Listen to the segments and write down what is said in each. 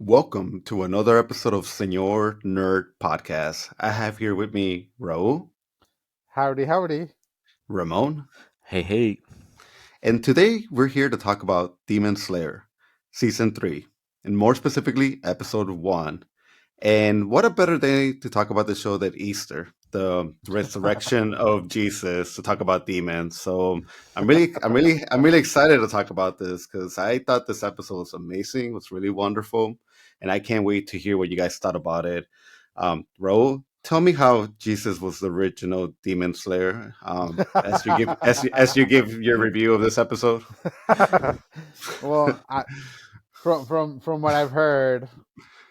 Welcome to another episode of Senor Nerd Podcast. I have here with me Raul, Howdy, howdy. Ramon, Hey, hey. and today we're here to talk about Demon Slayer, Season 3, and more specifically, Episode 1. And what a better day to talk about the show than Easter, the resurrection of Jesus, to talk about demons. So I'm really excited to talk about this because I thought this episode was amazing, it was really wonderful, and I can't wait to hear what you guys thought about it. Raul, tell me how Jesus was the original demon slayer. As you give your review of this episode. well, from what I've heard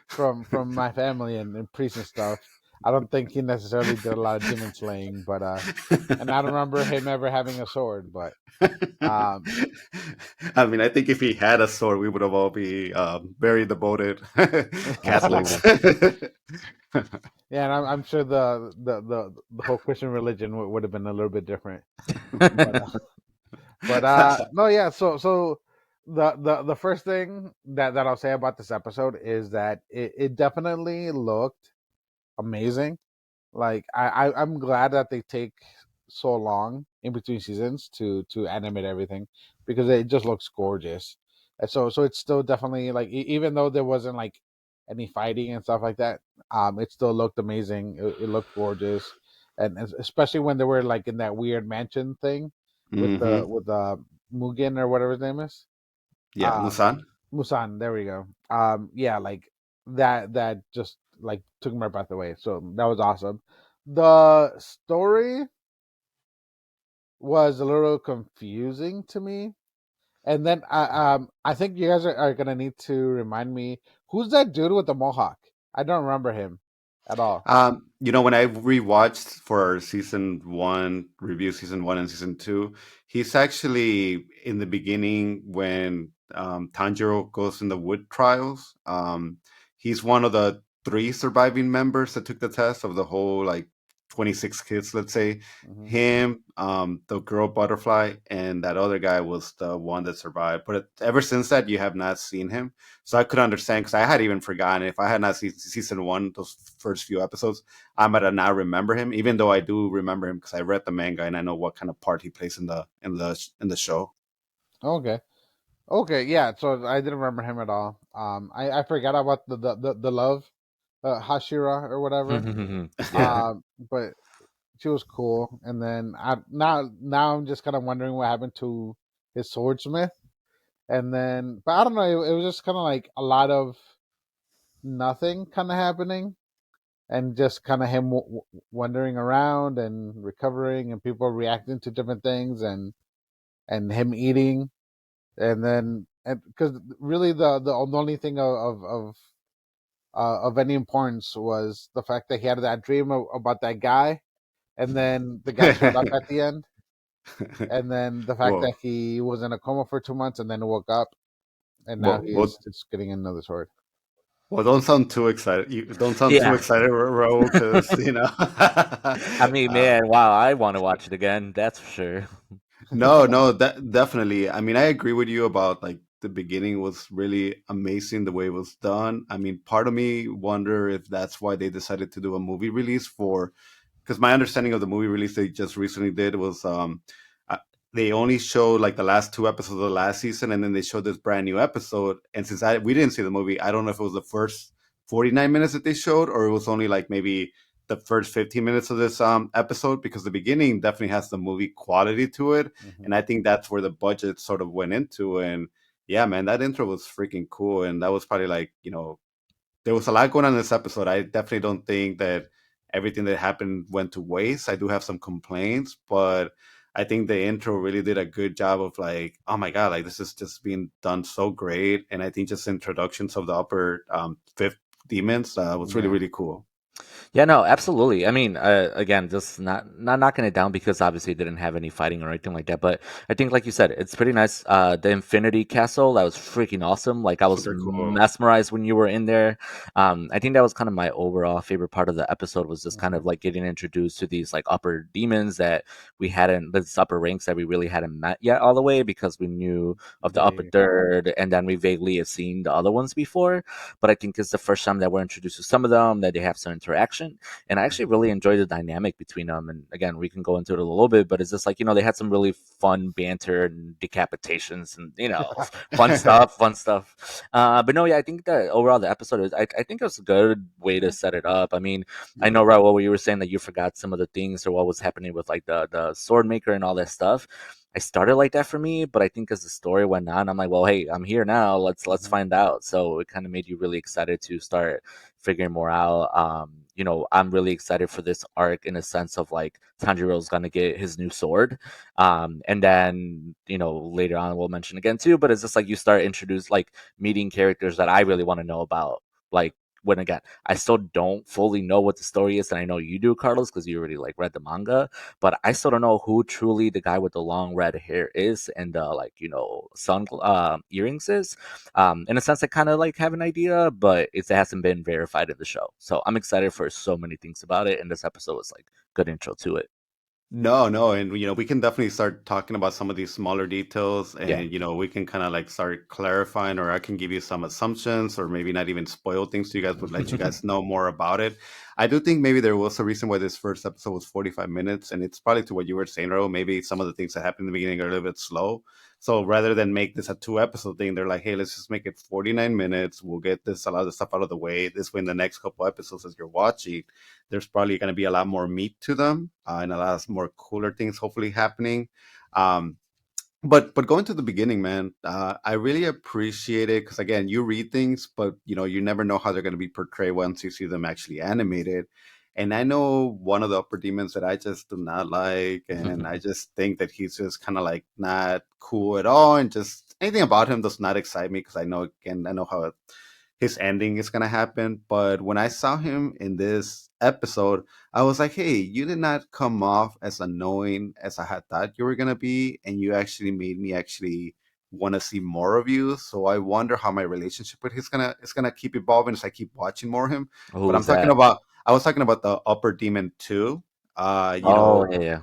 from my family and priests and stuff, I don't think he necessarily did a lot of demon slaying, but and I don't remember him ever having a sword, but um, I mean, I think if he had a sword, we would have all be very devoted Catholics. yeah, and I'm sure the whole Christian religion would have been a little bit different, but no, yeah. So the first thing that I'll say about this episode is that it definitely looked amazing. Like I'm glad that they take so long in between seasons to animate everything because it just looks gorgeous. And so it's still definitely like even though there wasn't like any fighting and stuff like that, it still looked amazing. It looked gorgeous, and especially when they were like in that weird mansion thing with the Hmm. Mugen or whatever his name is. Yeah, Um, Musan. Musan, there we go. Yeah, like that just like took my breath away. So that was awesome. The story was a little confusing to me. And then I think you guys are gonna need to remind me who's that dude with the mohawk? I don't remember him at all. When I rewatched for our season one review, season one and season two, he's actually in the beginning when Tanjiro goes in the wood trials. He's one of the three surviving members that took the test of the whole 26 kids, let's say. Hmm. Him, the girl butterfly, and that other guy was the one that survived. But ever since that, you have not seen him. So I could understand because I had even forgotten if I had not seen season one, those first few episodes, I might have not remember him, even though I do remember him because I read the manga and I know what kind of part he plays in the show. Okay. Okay, yeah. So I didn't remember him at all. I forgot about the love, Hashira or whatever. Yeah. But she was cool. And then now I'm just kind of wondering what happened to his swordsmith. And then, but I don't know. It was just kind of like a lot of nothing kind of happening, and just kind of him wandering around and recovering, and people reacting to different things, and him eating, and then and because really the only thing of any importance was the fact that he had that dream about that guy, and then the guy showed up at the end, and then the fact that well, he was in a coma for 2 months and then woke up, and now well, he's well, just getting another sword. well, don't sound too excited. You don't sound too Yeah. excited, Raul, because I mean, uh, man, wow, I want to watch it again. That's for sure. no, no, that definitely. I mean, I agree with you about like the beginning was really amazing the way it was done. I mean, part of me wonder if that's why they decided to do a movie release for, because my understanding of the movie release they just recently did was uh, they only showed like the last two episodes of the last season, and then they showed this brand new episode. And since we didn't see the movie, I don't know if it was the first 49 minutes that they showed, or it was only like maybe the first 15 minutes of this episode, because the beginning definitely has the movie quality to it, Hmm. and I think that's where the budget sort of went into. And yeah, man, that intro was freaking cool, and that was probably like, there was a lot going on in this episode. I definitely don't think that everything that happened went to waste. I do have some complaints, but I think the intro really did a good job of like, oh my god, like this is just being done so great. And I think just introductions of the upper fifth demons was really Yeah. really cool. Yeah, no, absolutely. I mean, again, just not knocking it down because obviously it didn't have any fighting or anything like that. But I think, like you said, it's pretty nice. The Infinity Castle, that was freaking awesome. Like I was Super cool. mesmerized when you were in there. I think that was kind of my overall favorite part of the episode was just kind Mhm. of like getting introduced to these like upper demons that we hadn't, these upper ranks that we really hadn't met yet all the way because we knew of the upper Yeah. third, and then we vaguely have seen the other ones before. But I think it's the first time that we're introduced to some of them, that they have some interaction. And I actually Mhm. really enjoyed the dynamic between them. And again, we can go into it a little bit, but it's just like, they had some really fun banter and decapitations and, fun stuff, fun stuff. But no, yeah, I think that overall the episode I think it was a good way to set it up. I mean, I know, Yeah. right, what you were saying that you forgot some of the things or what was happening with like the sword maker and all that stuff. I started like that for me, but I think as the story went on, I'm like, well, hey, I'm here now. Let's Mhm. find out. So it kind of made you really excited to start figuring more out. I'm really excited for this arc in a sense of like Tanjiro's gonna get his new sword. And then, later on we'll mention again too, but it's just like you start introduce like meeting characters that I really want to know about. Like when again, I still don't fully know what the story is, and I know you do, Carlos, because you already like read the manga, but I still don't know who truly the guy with the long red hair is and like sun earrings is. In a sense, I kind of like have an idea, but it hasn't been verified in the show. So I'm excited for so many things about it, and this episode was like good intro to it. No, no, and we can definitely start talking about some of these smaller details, Yeah. and we can kind of like start clarifying, or I can give you some assumptions, or maybe not even spoil things to you guys, but let you guys know more about it. I do think maybe there was a reason why this first episode was 45 minutes, and it's probably to what you were saying, Ro. Maybe some of the things that happened in the beginning are a little bit slow. So rather than make this a two-episode thing, they're like, hey, let's just make it 49 minutes. We'll get a lot of stuff out of the way. This way, in the next couple episodes, as you're watching, there's probably going to be a lot more meat to them, and a lot more cooler things hopefully happening. Um, but going to the beginning, man, I really appreciate it because again, you read things, but you never know how they're going to be portrayed once you see them actually animated. And I know one of the upper demons that I just do not like, and I just think that he's just kind of like not cool at all, and just anything about him does not excite me because I know how his ending is going to happen. But when I saw him in this episode, I was like, hey, you did not come off as annoying as I had thought you were going to be. And you actually made me actually want to see more of you. So I wonder how my relationship with is gonna keep evolving as I keep watching more of him. But Who's that? I was talking about the upper demon too. Oh, yeah, yeah.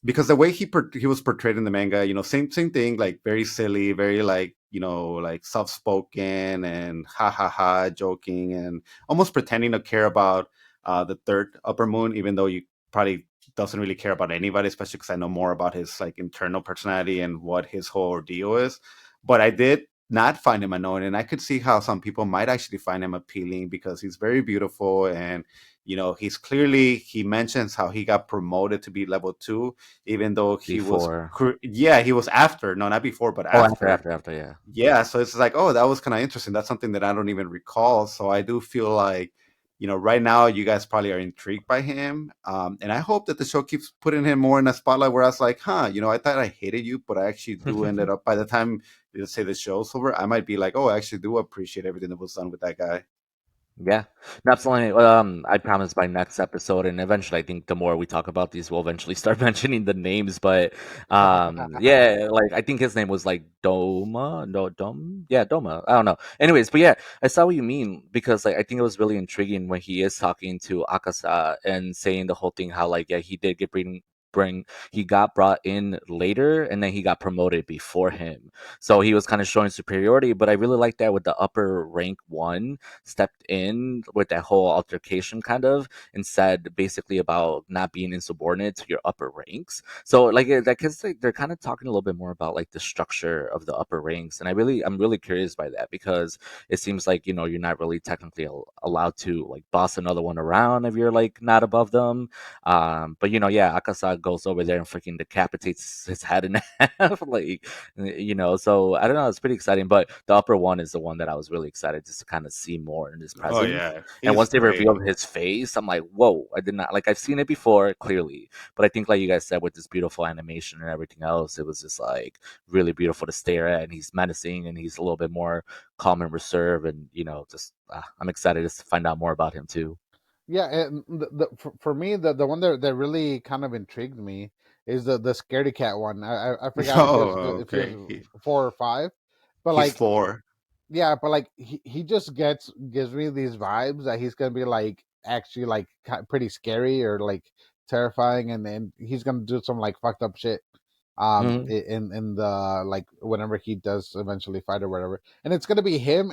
Because the way he was portrayed in the manga, same thing, like very silly, very like like soft spoken and ha ha ha joking and almost pretending to care about the third upper moon, even though you probably doesn't really care about anybody, especially because I know more about his like internal personality and what his whole ordeal is. But I did not find him annoying, and I could see how some people might actually find him appealing because he's very beautiful, and he mentions how he got promoted to be level 2, even though Before. yeah, he was after, no, not before, but Oh, after, after. after, yeah. Yeah, so it's like, oh, that was kind of interesting. That's something that I don't even recall. So I do feel like, right now you guys probably are intrigued by him, and I hope that the show keeps putting him more in a spotlight where I was like, huh, I thought I hated you, but I actually do ended up, by the time, let's say, the show's over, I might be like, oh, I actually do appreciate everything that was done with that guy. Yeah, no, absolutely. I promise by next episode, and eventually, I think the more we talk about these, we'll eventually start mentioning the names. But yeah, like I think his name was like Doma, no Dom, yeah, Doma. I don't know. Anyways, but yeah, I saw what you mean because like I think it was really intriguing when he is talking to Akasa and saying the whole thing how like yeah he did get bring he got brought in later and then he got promoted before him, so he was kind of showing superiority. But I really like that with the upper rank one stepped in with that whole altercation kind of and said basically about not being insubordinate to your upper ranks. So like that cause like, they're kind of talking a little bit more about like the structure of the upper ranks, and I'm really curious by that because it seems like you're not really technically allowed to like boss another one around if you're like not above them. But yeah, Akasa goes over there and freaking decapitates his head in half, like so I don't know, it's pretty exciting. But the upper one is the one that I was really excited just to kind of see more in his Oh presence. yeah, And he's once they great. revealed his face, I'm like, whoa, I did not like I've seen it before, clearly. But I think like you guys said, with this beautiful animation and everything else, it was just like really beautiful to stare at. And he's menacing and he's a little bit more calm and reserved. And just I'm excited just to find out more about him too. Yeah, and for me, the one that really kind of intrigued me is the scaredy cat one. I forgot Oh, if he okay. was 4 or 5, but He's like, 4. yeah, but like he just gives me these vibes that he's gonna be like actually like pretty scary or like terrifying, and then he's gonna do some like fucked up shit. Mhm. In the like whenever he does eventually fight or whatever, and it's gonna be him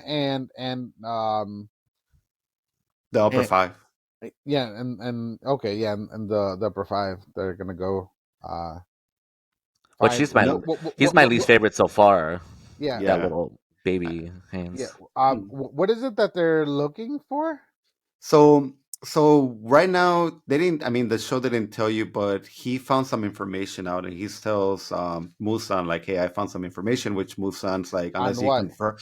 The upper and 5. yeah, and okay, yeah, and the upper 5, they're gonna go uh Which find No. he's my least favorite so far. yeah, That Yeah. little baby yeah. hands. What is it that they're looking for? So so right now they didn't. I mean, the show didn't tell you, but he found some information out, and he tells Musan like, "Hey, I found some information." Which Musan's like, On unless you what? confirm.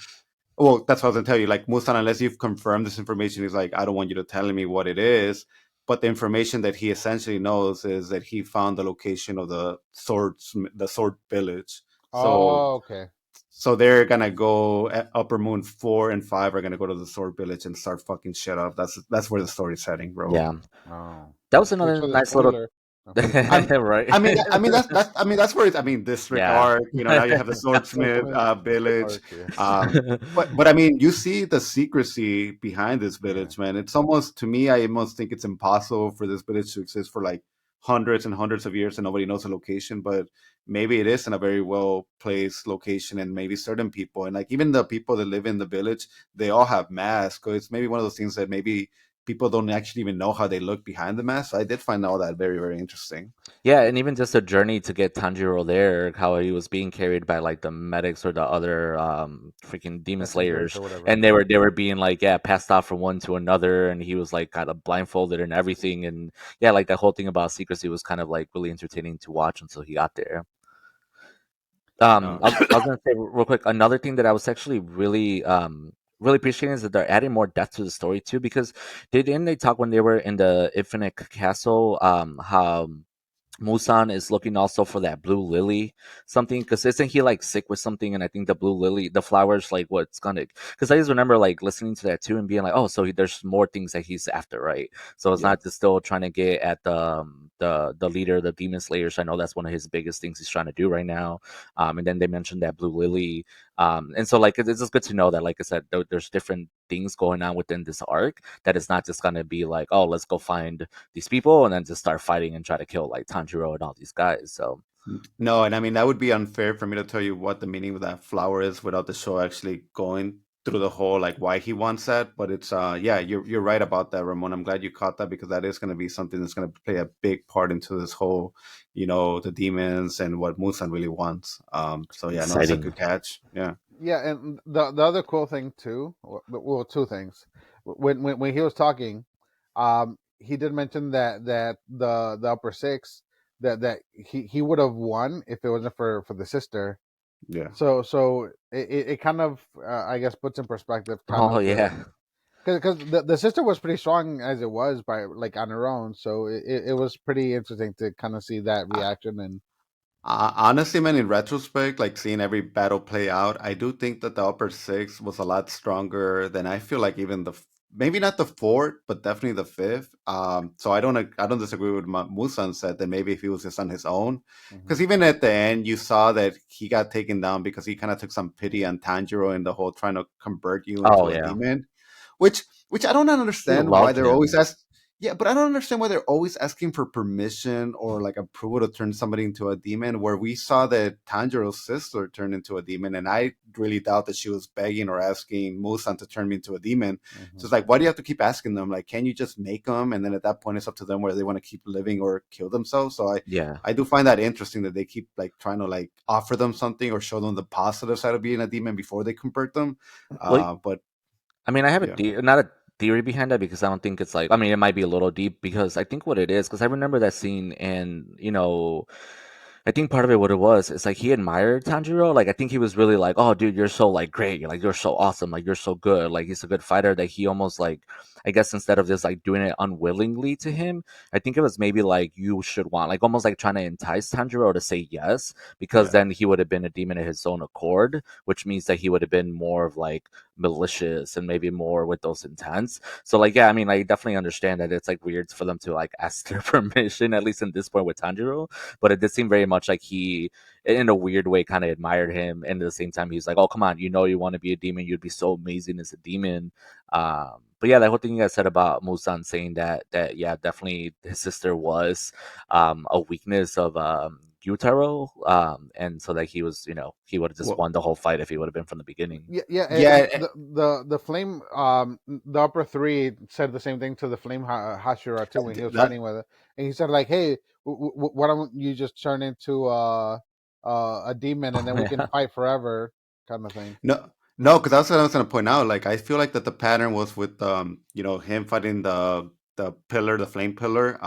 Well, that's what I was gonna tell you. Like Musan, unless you've confirmed this information, he's like, I don't want you to tell me what it is. But the information that he essentially knows is that he found the location of the sword village. So Oh, okay. so they're gonna go at Upper Moon 4 and 5 are gonna go to the sword village and start fucking shit up. That's where the story's heading, bro. Yeah, Oh, that was thanks another for the nice little. spoiler. No. Right? That's where it's. I mean, district Yeah. arc. You know, now you have the swordsmith Swordsmith village. arc, yeah. But I mean, you see the secrecy behind this Yeah. village, man. It's almost to me. I almost think it's impossible for this village to exist for like hundreds and hundreds of years and nobody knows the location. But maybe it is in a very well placed location, and maybe certain people and like even the people that live in the village, they all have masks. So it's maybe one of those things that maybe people don't actually even know how they look behind the mask. So I did find all that very, very interesting. Yeah, and even just a journey to get Tanjiro there, how he was being carried by like the medics or the other freaking demon Messengers or slayers, whatever. and they were being like passed off from one to another, and he was like kind of blindfolded and everything, and yeah, like that whole thing about secrecy was kind of like really entertaining to watch until he got there. No. I was gonna say real quick, another thing that I was actually really appreciating is that they're adding more depth to the story too, because didn't they talk when they were in the Infinite Castle, how Musan is looking also for that blue lily something, because isn't he like sick with something, and I think the blue lily, the flowers, like what's gonna, because I just remember like listening to that too and being like, oh, so there's more things that he's after, right? So it's Yeah. not just still trying to get at the leader, the demon slayers. I know that's one of his biggest things he's trying to do right now. And then they mentioned that blue lily, and so like it's just good to know that, like I said, there's different things going on within this arc, that it's not just gonna be like, oh, let's go find these people and then just start fighting and try to kill like Tanjiro and all these guys. So No, and I mean that would be unfair for me to tell you what the meaning of that flower is without the show actually going through the whole like why he wants that. But it's yeah, you're right about that, Ramon. I'm glad you caught that because that is gonna be something that's gonna play a big part into this whole, the demons and what Musan really wants. So yeah, no, that's a exciting. good catch. Yeah. Yeah, and the other cool thing too, well, two things. When he was talking, he did mention that the upper six, that he would have won if it wasn't for the sister. Yeah. So it kind of I guess puts in perspective kind Oh of the, yeah. because the sister was pretty strong as it was by like on her own, so it was pretty interesting to kind of see that reaction. And Honestly, man, in retrospect, like seeing every battle play out, I do think that the upper six was a lot stronger than I feel like even maybe not the fourth, but definitely the fifth. So I don't disagree with what Musan said that maybe if he was just on his own, Mhm. because even at the end, you saw that he got taken down because he kind of took some pity on Tanjiro and the whole trying to convert you Oh into a yeah. demon, which I don't He understand why loved they're always him. asking. Yeah, but I don't understand why they're always asking for permission or like approval to turn somebody into a demon. Where we saw that Tanjiro's sister turned into a demon, and I really doubt that she was begging or asking Musan to turn me into a demon. So Mhm. it's like, why do you have to keep asking them? Like, can you just make them? And then at that point, it's up to them whether they want to keep living or kill themselves. So I, Yeah. I do find that interesting that they keep like trying to like offer them something or show them the positive side of being a demon before they convert them. Well, But I mean, I have yeah, not a theory behind that, because I don't think it's like, I mean, it might be a little deep, because I think what it is, because I remember that scene, and I think part of it, what it was, is like he admired Tanjiro. Like I think he was really like, oh, dude, you're so like great. You're so awesome. Like you're so good. Like he's a good fighter, that he almost like I guess instead of just like doing it unwillingly to him, I think it was maybe like you should want, like almost like trying to entice Tanjiro to say yes, because Yeah. then he would have been a demon of his own accord, which means that he would have been more of like malicious and maybe more with those intents. So like yeah, I mean I definitely understand that it's like weird for them to like ask their permission, at least in this point with Tanjiro, but it did seem very much like he in a weird way kind of admired him, and at the same time he's like, oh come on, you want to be a demon, you'd be so amazing as a demon. But yeah, that whole thing you guys said about Musan saying that yeah, definitely his sister was a weakness of Gyutaro, and so that he was, he would have just Well, won the whole fight if he would have been from the beginning. Yeah. yeah. The flame, the upper three said the same thing to the flame Hashira too when he was That fighting with it, and he said like, "Hey, why don't you just turn into a demon and then we can Yeah. fight forever," kind of thing. No, no, because that's what I was gonna point out. Like, I feel like that the pattern was with him fighting the pillar, the flame pillar.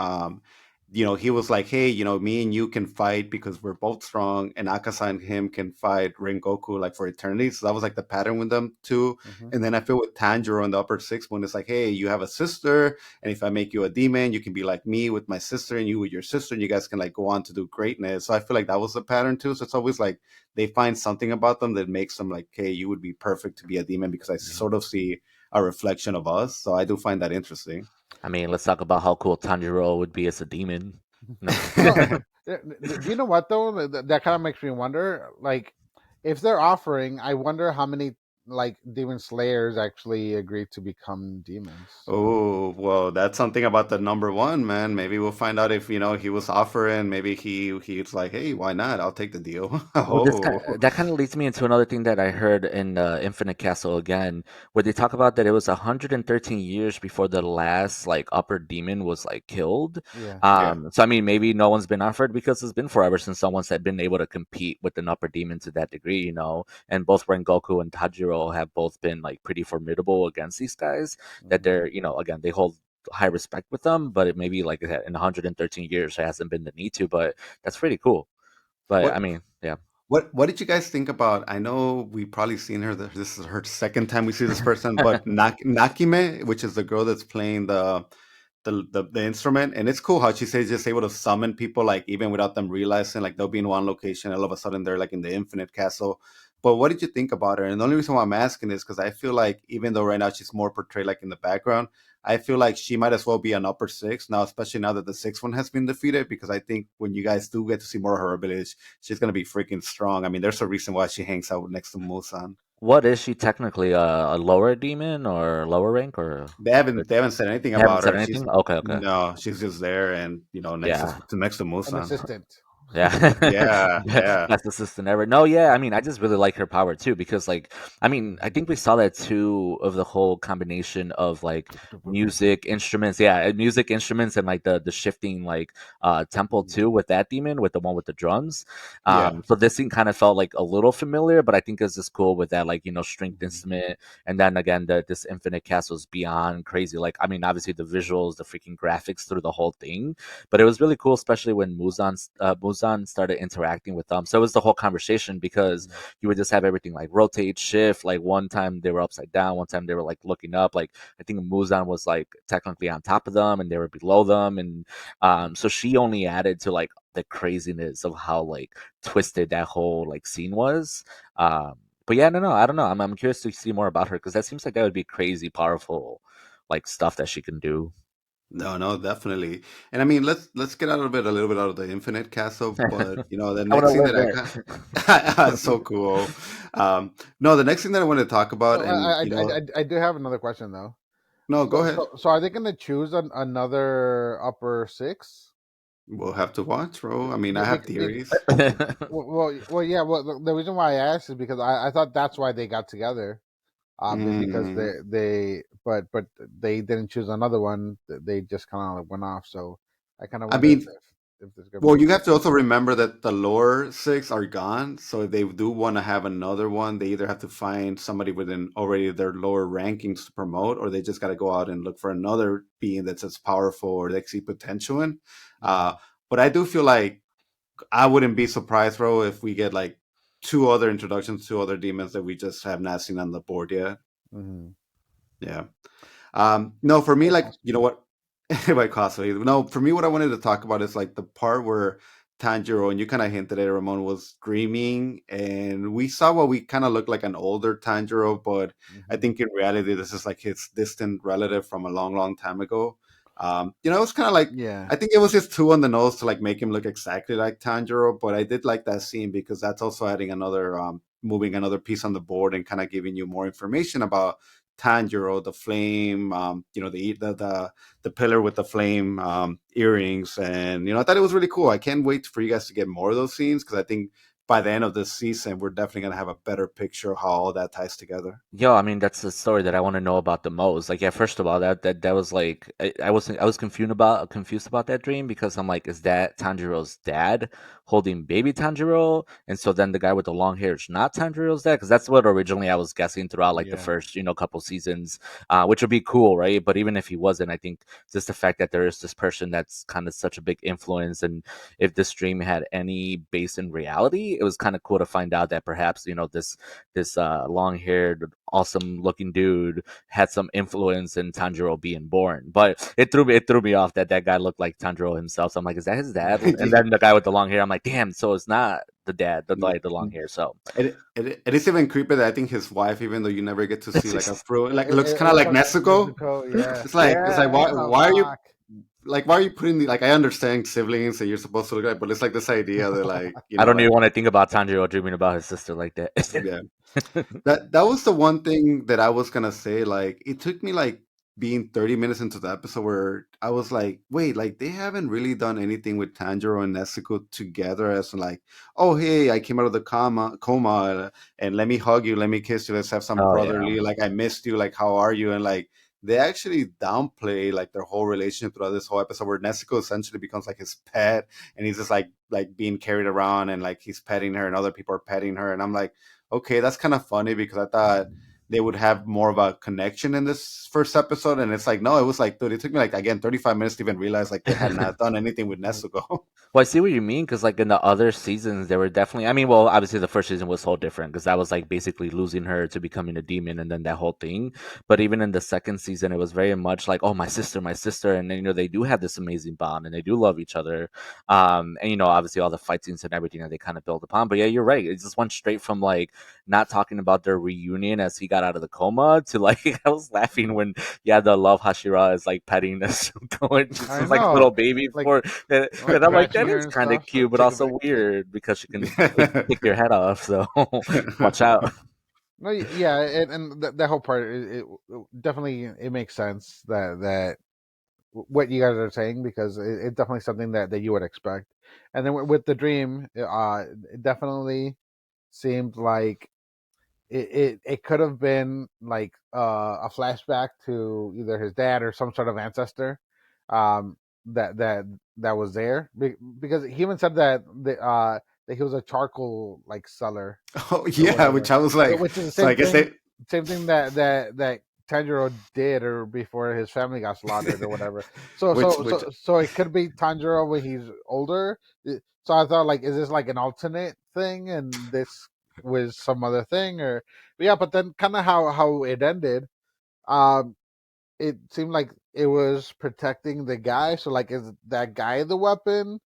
He was like, hey, me and you can fight because we're both strong, and Akasa and him can fight Rengoku like for eternity. So that was like the pattern with them too. Hmm. And then I feel with Tanjiro in the upper six when it's like, hey, you have a sister, and if I make you a demon, you can be like me with my sister, and you with your sister, and you guys can like go on to do greatness. So I feel like that was the pattern too. So it's always like they find something about them that makes them like, hey, you would be perfect to be a demon because I Yeah. sort of see a reflection of us. So I do find that interesting. I mean, let's talk about how cool Tanjiro would be as a demon. No. No, do you know what though? That kind of makes me wonder. Like, if they're offering, I wonder how many like demon slayers actually agree to become demons. Oh, well, that's something about the number one, man. Maybe we'll find out if, he was offering, maybe he's like, hey, why not? I'll take the deal. Well, Oh, that kind of leads me into another thing that I heard in Infinite Castle again, where they talk about that it was 113 years before the last like upper demon was like killed. Yeah. yeah. So I mean, maybe no one's been offered because it's been forever since someone's had been able to compete with an upper demon to that degree, And both Rengoku and Tajiro have both been like pretty formidable against these guys. That Hmm. they're, again, they hold high respect with them, but it maybe like I said, in 113 years there hasn't been the need to, but that's pretty cool. But I What mean, yeah. what did you guys think about? I know we probably seen her. This is her second time we see this person, but Nakime, which is the girl that's playing the instrument, and it's cool how she says just able to summon people like even without them realizing, like they'll be in one location, all of a sudden they're like in the infinite castle. But what did you think about her? And the only reason why I'm asking is because I feel like even though right now she's more portrayed like in the background, I feel like she might as well be an upper six now, especially now that the sixth one has been defeated. Because I think when you guys do get to see more of her abilities, she's gonna be freaking strong. I mean, there's a reason why she hangs out next to Musan. What is she technically, a lower demon or lower rank, or They haven't said anything they haven't about said her. She's anything? Okay, okay. no, she's just there, and Yeah. next to An Musan. assistant. Yeah. Yeah, yeah, Best assistant ever. No, yeah, I mean, I just really like her power too because like I mean, I think we saw that too of the whole combination of like music instruments. Yeah, music instruments and like the shifting like tempo too with that demon with the one with the drums. yeah. So this thing kind of felt like a little familiar, but I think it's just cool with that like, stringed Mhm. instrument, and then again this Infinite Castle's beyond crazy. Like I mean, obviously the visuals, the freaking graphics through the whole thing, but it was really cool, especially when Muzan started interacting with them. So it was the whole conversation because Mhm. you would just have everything like rotate, shift. Like one time they were upside down, one time they were like looking up. Like I think Muzan was like technically on top of them, and they were below them, and so she only added to like the craziness of how like twisted that whole like scene was. But yeah, no, I don't know. I'm curious to see more about her because that seems like that would be crazy powerful, like stuff that she can do. No, no, definitely. And I mean, let's get out of it a little bit out of the Infinite Castle, but the I want to next thing live that I there. got so cool. No, the next thing that I want to talk about, So and I do have another question though. no, go ahead. So are they going to choose another upper six? We'll have to watch, bro. I mean, I have Be, theories. yeah. Well, the reason why I asked is because I thought that's why they got together. Because Mm. but they didn't choose another one. They just kind of went off. So I kind of I wonder mean, if there's gonna well, be. you have to also remember that the lower six are gone. So if they do want to have another one, they either have to find somebody within already their lower rankings to promote, or they just got to go out and look for another being that's as powerful or they see potential in. Uh, Mhm. but I do feel like I wouldn't be surprised, bro, if we get like two other introductions, two other demons that we just have not seen on the board yet. Mhm. Yeah. No, for me, By like, you know cosplay. what? By cosplay. No, for me, what I wanted to talk about is like the part where Tanjiro, and you kind of hinted at it, Ramon, was dreaming, and we saw what we kind of looked like an older Tanjiro, but I Hmm. think in reality, this is like his distant relative from a long, long time ago. It was kind of like, Yeah, I think it was just too on the nose to like make him look exactly like Tanjiro, but I did like that scene because that's also adding another, moving another piece on the board and kind of giving you more information about Tanjiro, the flame, the pillar with the flame earrings, and I thought it was really cool. I can't wait for you guys to get more of those scenes because I think by the end of this season, we're definitely gonna have a better picture of how all that ties together. Yo, I mean, that's the story that I want to know about the most. Like, yeah, first of all, that was like, I was confused about that dream because I'm like, is that Tanjiro's dad holding baby Tanjiro? And so then the guy with the long hair is not Tanjiro's dad, because that's what originally I was guessing throughout like the yeah, first couple seasons, which would be cool, right? But even if he wasn't, I think just the fact that there is this person that's kind of such a big influence, and if this dream had any base in reality, it was kind of cool to find out that perhaps this long haired, awesome looking dude had some influence in Tanjiro being born. But it threw me off that that guy looked like Tanjiro himself. So I'm like, is that his dad? And then the guy with the long hair, I'm like, damn. So it's not the dad, the long hair. So It is even creepy that I think his wife, even though you never get to see like a fruit, like looks it kind of looks like like Nezuko. Nezuko. Yeah, It's like yeah. why are you putting the, like, I understand siblings and you're supposed to look like, but it's like this idea that like I don't even like want to think about Tanjiro dreaming about his sister like that. yeah. That was the one thing that I was gonna say. Like, it took me like being 30 minutes into the episode where I was like, wait, like they haven't really done anything with Tanjiro and Nezuko together as like, oh hey, I came out of the coma and let me hug you, let me kiss you, let's have some Oh yeah. brotherly, like I missed you, like how are you? And like they actually downplay like their whole relationship throughout this whole episode where Nezuko essentially becomes like his pet and he's just like being carried around and like he's petting her and other people are petting her and I'm like, okay, that's kind of funny because I thought they would have more of a connection in this first episode, and it's like no, it was like, dude, it took me like again 35 minutes to even realize like they had not done anything with Nezuko. Well, I see what you mean because, like, in the other seasons, there were definitely. I mean, well, obviously, the first season was so different because that was like basically losing her to becoming a demon, and then that whole thing. But even in the second season, it was very much like, oh, my sister, and then they do have this amazing bond, and they do love each other. And obviously, all the fight scenes and everything that they kind of build upon. But yeah, you're right. It just went straight from like not talking about their reunion as he got out of the coma to like I was laughing when the love Hashira is like petting Nezuko and just I is like little know, baby like for and, like and I'm like, scratching that her is and kind of stuff. So cute, but take a also picture. weird because she can take your head off. So watch out. No, yeah, and that whole part, it definitely it makes sense that what you guys are saying because it's definitely something that you would expect. And then with the dream, it definitely seemed like it could have been like a flashback to either his dad or some sort of ancestor um, that that that was there because he even said that he was a charcoal like seller Oh or yeah, which whatever, I was like, which is the so I same guess thing, they. that Tanjiro did or before his family got slaughtered or whatever. So which so which so so it could be Tanjiro when he's older. So I thought like, is this like an alternate thing and this was some other thing or but yeah, but then kind of how it ended, um it seemed like it was protecting the guy. So like, is that guy the weapon,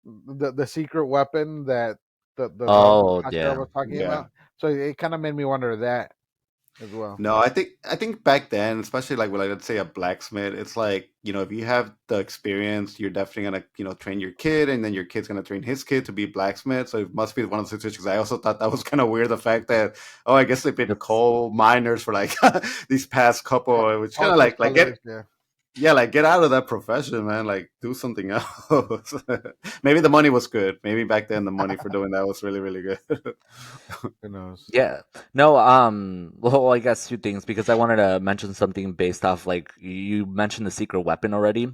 the secret weapon that the love Oh Hashira yeah. was talking Yeah. about? So it kind of made me wonder that as well. No, I think back then, especially like with like let's say a blacksmith, it's like, if you have the experience, you're definitely gonna, train your kid and then your kid's gonna train his kid to be blacksmith. So it must be one of the situations. I also thought that was kind of weird, the fact that, oh, I guess they've been That's coal miners for like these past couple, which kind All of those like colors, yeah. get out of that profession, man. Like do something else. Maybe the money was good. Maybe back then the money for doing that was really, really good. Who knows? Yeah. No, well, I guess two things because I wanted to mention something based off like you mentioned the secret weapon already.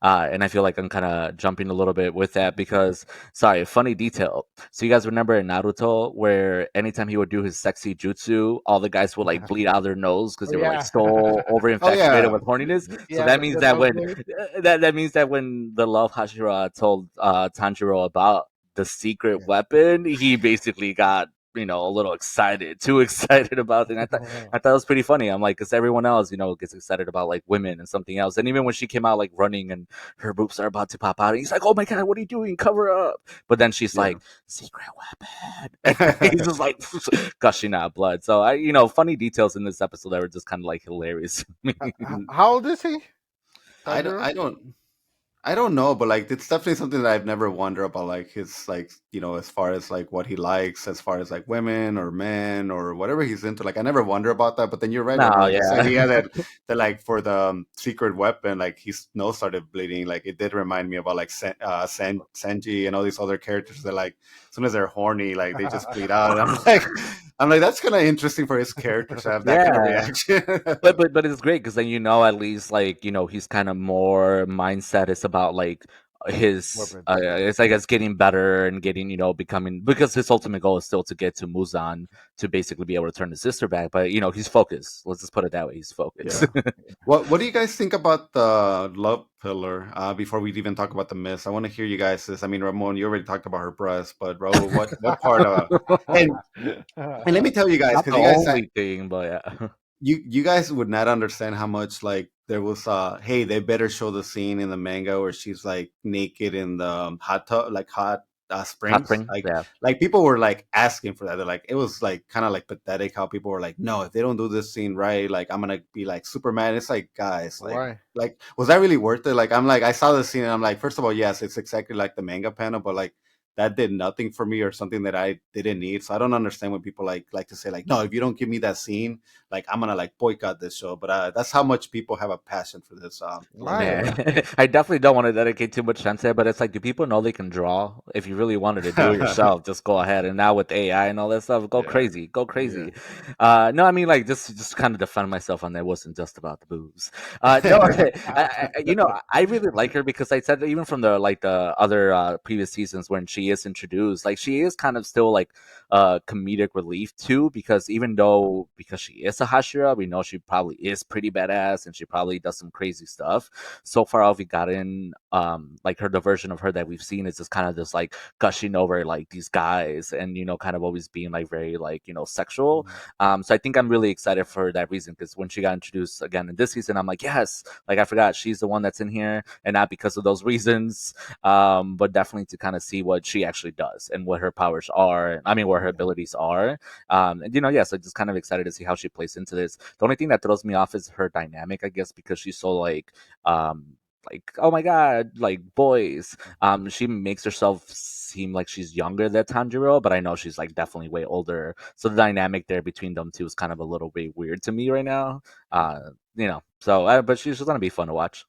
And I feel like I'm kind of jumping a little bit with that because sorry, funny detail. So you guys remember in Naruto where anytime he would do his sexy jutsu, all the guys would like bleed out their nose because Oh they were like yeah, so over Oh infatuated yeah. with horniness. So yeah. that means The that when nosebleed. that means that when the love Hashira told Tanjiro about the secret Yeah, weapon, he basically got a little excited, too excited about it. And I thought it was pretty funny. I'm like, because everyone else, gets excited about like women and something else. And even when she came out like running and her boobs are about to pop out, and he's like, "Oh my god, what are you doing? Cover up!" But then she's Yeah. like, "Secret weapon." And he's just like gushing out blood. So funny details in this episode that were just kind of like hilarious. How old is he? I don't, Tanjiro? I don't I don't know, but like it's definitely something that I've never wondered about, like his like as far as like what he likes, as far as like women or men or whatever he's into. Like I never wonder about that. But then you're right, No, Ramon. This yeah. idea that like for the secret weapon, like his nose started bleeding. Like it did remind me about like Senji and all these other characters that like as soon as they're horny, like they just bleed out. And I'm like that's kind of interesting for his character to have that kind of Yeah. reaction. But it's great because then at least like he's kind of more mindset is about like his Weapons. it's I guess getting better and getting becoming, because his ultimate goal is still to get to Muzan to basically be able to turn his sister back. But he's focused. Let's just put it that way. He's focused. Yeah. What do you guys think about the love pillar? Before we even talk about the myths, I want to hear you guys. I mean, Ramon, you already talked about her breast, but Raul, what part of and and let me tell you guys, Not because the you guys only thing, but yeah. you guys would not understand how much like there was hey, they better show the scene in the manga where she's like naked in the hot tub, like hot Hot springs, spring, yeah. like people were like asking for that. They're like, it was like kind of like pathetic how people were like, no, if they don't do this scene right, like I'm gonna be like Superman. It's like, guys, Why? like was that really worth it? Like I'm like, I saw the scene and I'm like, first of all, yes, it's exactly like the manga panel, but like that did nothing for me or something that I didn't need. So I don't understand when people like to say like, no, if you don't give me that scene, like I'm gonna like boycott this show. But that's how much people have a passion for this love Why? Man, pillar. I definitely don't want to dedicate too much time to it, but it's like, do people know they can draw? If you really wanted to do it yourself, just go ahead. And now with AI and all that stuff, go Yeah, crazy, go yeah. crazy. No, I mean, like, just kind of defend myself on that. It wasn't just about the boobs. No, I really like her because I said that even from the other previous seasons when she is introduced, like she is kind of still like comedic relief too, because because she is a Hashira, we know she probably is pretty badass and she probably does some crazy stuff. So far, all we gotten, like the version of her that we've seen is just kind of just like gushing over like these guys and kind of always being like very like sexual. So I think I'm really excited for that reason, because when she got introduced again in this season, I'm like, yes, like I forgot she's the one that's in here, and not because of those reasons, but definitely to kind of see what she actually does and what her powers are. I mean, what her abilities are. And so just kind of excited to see how she plays into this. The only thing that throws me off is her dynamic, I guess, because she's so um like, oh my god, like boys. She makes herself seem like she's younger than Tanjiro, but I know she's like definitely way older. So the dynamic there between them two is kind of a little bit weird to me right now. So but she's just gonna be fun to watch.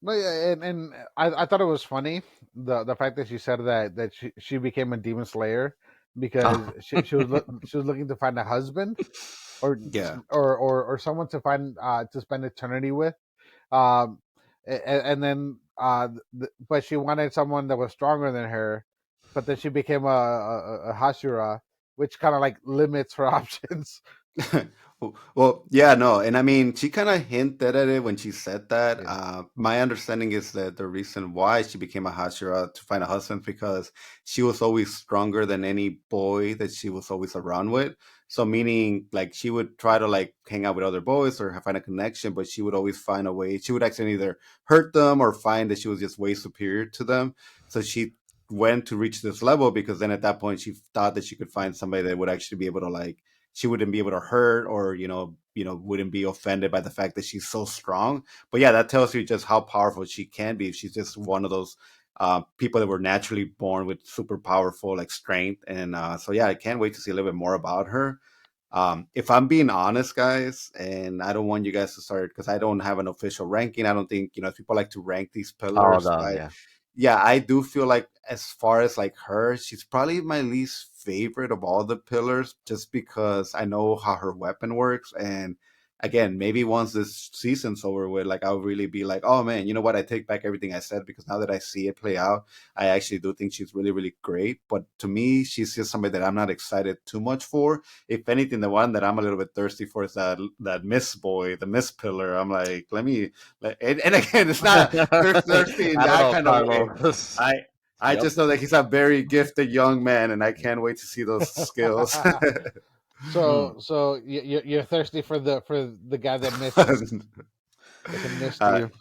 No, yeah, and I thought it was funny the fact that she said that she became a demon slayer because Oh. she was looking to find a husband or Yeah. or someone to find to spend eternity with, and then but she wanted someone that was stronger than her, but then she became a Hashira, which kind of like limits her options. Well, yeah, no, and I mean, she kind of hinted at it when she said that. Yeah. My understanding is that the reason why she became a Hashira to find a husband because she was always stronger than any boy that she was always around with. So, meaning, like, she would try to like hang out with other boys or find a connection, but she would always find a way. She would actually either hurt them or find that she was just way superior to them. So she went to reach this level because then at that point she thought that she could find somebody that would actually be able to like she wouldn't be able to hurt or wouldn't be offended by the fact that she's so strong. But yeah, that tells you just how powerful she can be. She's just one of those people that were naturally born with super powerful like strength. And so yeah, I can't wait to see a little bit more about her. If I'm being honest, guys, and I don't want you guys to start because I don't have an official ranking. I don't think people like to rank these Oh, pillars. yeah. Yeah, I do feel like as far as like her, she's probably my least favorite of all the pillars, just because I know how her weapon works. And again, maybe once this season's over with, like I'll really be like, oh man, you know what? I take back everything I said because now that I see it play out, I actually do think she's really, really great. But to me, she's just somebody that I'm not excited too much for. If anything, the one that I'm a little bit thirsty for is that Miss Boy, the Miss Pillar. I'm like, let me, and again, it's not thirsty in I don't that know, kind of way. Carlos. I I Yep. just know that he's a very gifted young man, and I can't wait to see those skills. So you're thirsty for the guy that missed uh, you.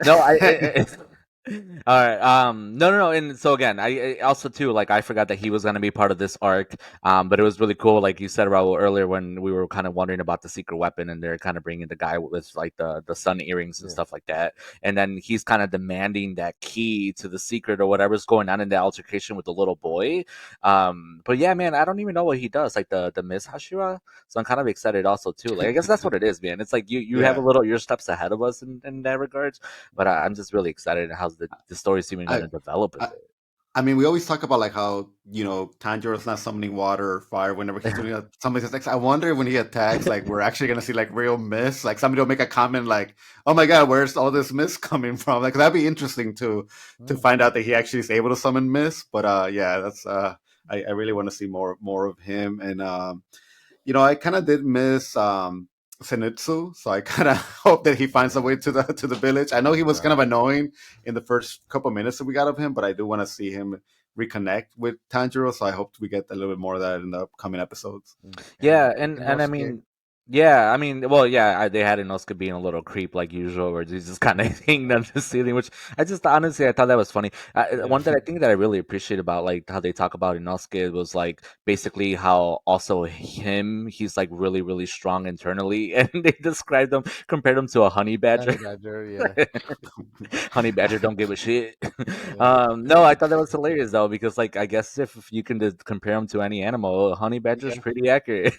No, all right. No. And so again, I also too like I forgot that he was gonna be part of this arc. But it was really cool, like you said, Raul, earlier when we were kind of wondering about the secret weapon, and they're kind of bringing the guy with like the sun earrings and Yeah. stuff like that, and then he's kind of demanding that key to the secret or whatever's going on in the altercation with the little boy. But yeah, man, I don't even know what he does, like the Miss Hashira. So I'm kind of excited also too. Like I guess that's what it is, man. It's like you have a yeah, little your steps ahead of us in that regards. But I'm just really excited how the story's even going I, to develop a I, bit. I mean, we always talk about like how Tanjiro's not summoning water or fire whenever he's doing somebody's attacks. I wonder when he attacks, like we're actually gonna see like real mist. Like somebody will make a comment like, "Oh my god, where's all this mist coming from?" Like that'd be interesting to Mm. find out that he actually is able to summon mist. But yeah, that's I really want to see more of him. And I kind of did miss Zenitsu, so I kind of hope that he finds a way Yeah. to the village. I know he was kind of Right. annoying in the first couple minutes that we got of him, but I do want to see him reconnect with Tanjiro. So I hope we get a little bit more of that in the upcoming episodes. Yeah, And and I Inosuke. mean, yeah, I mean, well, yeah, they had Inosuke being a little creep like usual, where he's just kind of hanging on the ceiling. Which I just honestly I thought that was funny. Yeah. One that I think that I really appreciate about like how they talk about Inosuke was like basically how also he's like really really strong internally, and they described him compared him to a honey badger. Honey Badger. Yeah. Honey Badger don't give a shit. Yeah. No, I thought that was hilarious though because like I guess if you can just compare them to any animal, Honey Badger's Yeah. pretty accurate.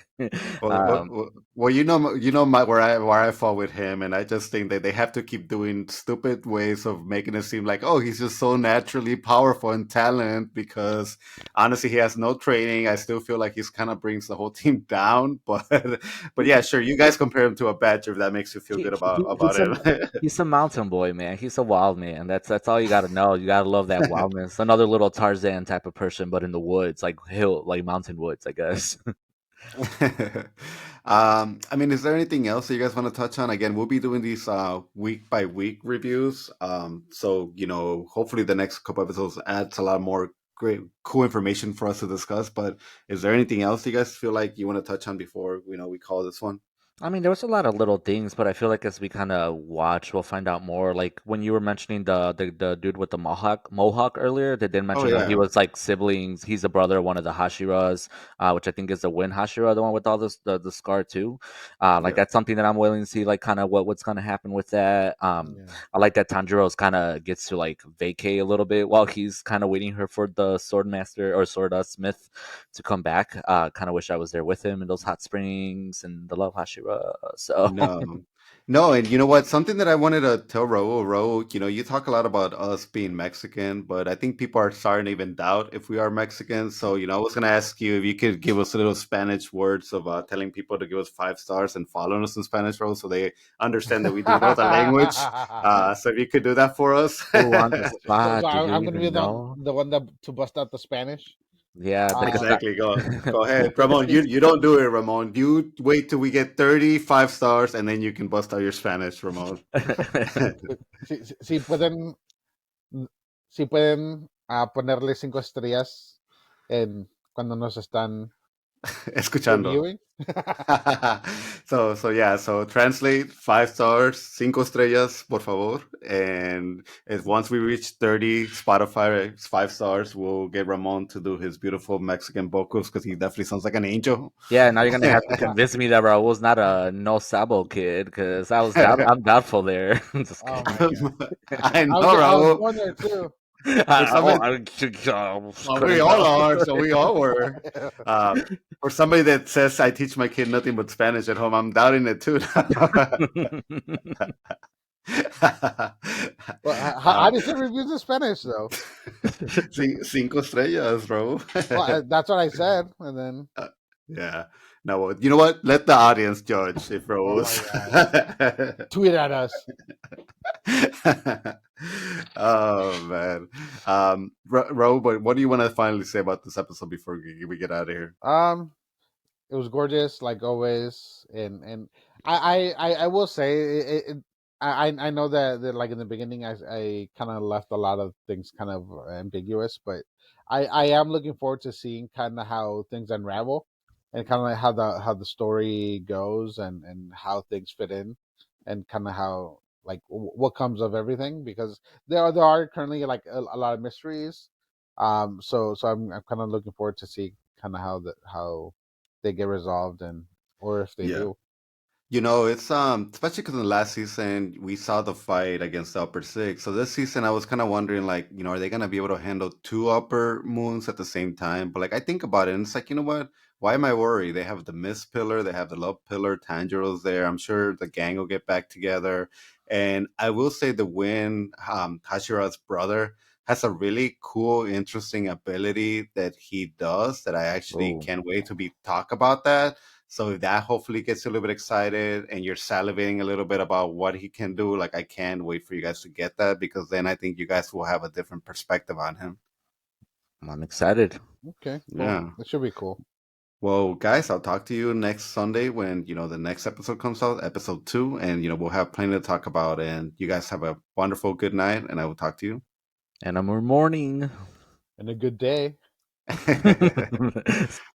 Well, um, where I fall with him, and I just think that they have to keep doing stupid ways of making it seem like, oh, he's just so naturally powerful and talent. Because honestly, he has no training. I still feel like he's kind of brings the whole team down. But yeah, sure, you guys compare him to a badger if that makes you feel good about he's a him. he's a mountain boy, man. He's a wild man. That's all you got to know. You got to love that wildness. Another little Tarzan type of person, but in the woods, like mountain woods, I guess. I mean, is there anything else that you guys want to touch on? Again, we'll be doing these week by week reviews. So hopefully the next couple episodes adds a lot more great, cool information for us to discuss. But is there anything else you guys feel like you want to touch on before we call this one? I mean, there was a lot of little things, but I feel like as we kind of watch, we'll find out more. Like when you were mentioning the dude with the mohawk earlier, they did Oh mention he yeah, was like siblings. He's a brother of one of the Hashiras, which I think is the Wind Hashira, the one with all this the scar too. Like yeah. that's something that I'm willing to see, like kind of what's gonna happen with that. Yeah. I like that Tanjiro's kind of gets to like vacate a little bit while he's kind of waiting her for the sword master or sword smith to come back. Kind of wish I was there with him in those hot springs and the love Hashira. So No. No, and you know what? Something that I wanted to tell Raul, you talk a lot about us being Mexican, but I think people are starting to even doubt if we are Mexican. So, I was going to ask you if you could give us a little Spanish words of telling people to give us 5 stars and following us in Spanish, Raul, so they understand that we do know the language. So if you could do that for us. who on the So spot do you I'm gonna be even know? the one that to bust out the Spanish. Yeah, the guy. Exactly. Go ahead, Ramon. You don't do it, Ramon. You wait till we get 35 stars, and then you can bust out your Spanish, Ramon. Si pueden si pueden ponerle 5 estrellas en cuando nos están Escuchando. reviewing. So yeah, so translate 5 stars, 5 estrellas, por favor. And if once we reach 30 Spotify 5 stars, we'll get Ramon to do his beautiful Mexican vocals because he definitely sounds like an angel. Yeah, now you're gonna have to convince me that Raul's not a no sabo kid because I'm doubtful there. Just Oh kidding. my god! I know, I was Raul. going there too. For somebody, I well, we couldn't all help. are, so we all were. Uh, for somebody that says I teach my kid nothing but Spanish at home, I'm doubting it too. Well, how uh, does it review the Spanish though? 5 estrellas, bro. Well, that's what I said, and then Yeah. No, well, you know what? Let the audience judge if oh my Rose. god, tweet at us. Oh man, but what do you want to finally say about this episode before we get out of here? It was gorgeous like always, and I will say it. I know that like in the beginning I kind of left a lot of things kind of ambiguous, but I am looking forward to seeing kind of how things unravel and kind of like how the story goes and how things fit in and kind of how like what comes of everything, because there are currently like a lot of mysteries. So I'm kind of looking forward to see kind of how they get resolved, and or if they Yeah. do. You know, it's especially because in the last season we saw the fight against the upper six. So this season I was kind of wondering, like, are they gonna be able to handle two upper moons at the same time? But like I think about it, and it's like, you know what? Why am I worried? They have the Mist pillar, they have the Love pillar, Tanjiro's there. I'm sure the gang will get back together. And I will say the Win, Hashira's brother, has a really cool, interesting ability that he does that I actually Oh, can't wait to be talk about that. So if that hopefully gets you a little bit excited and you're salivating a little bit about what he can do, like I can't wait for you guys to get that, because then I think you guys will have a different perspective on him. I'm excited. Okay, cool. Yeah. That should be cool. Well, guys, I'll talk to you next Sunday when, the next episode comes out, episode 2, and we'll have plenty to talk about. And you guys have a wonderful good night, and I will talk to you. And I'm morning. And a good day.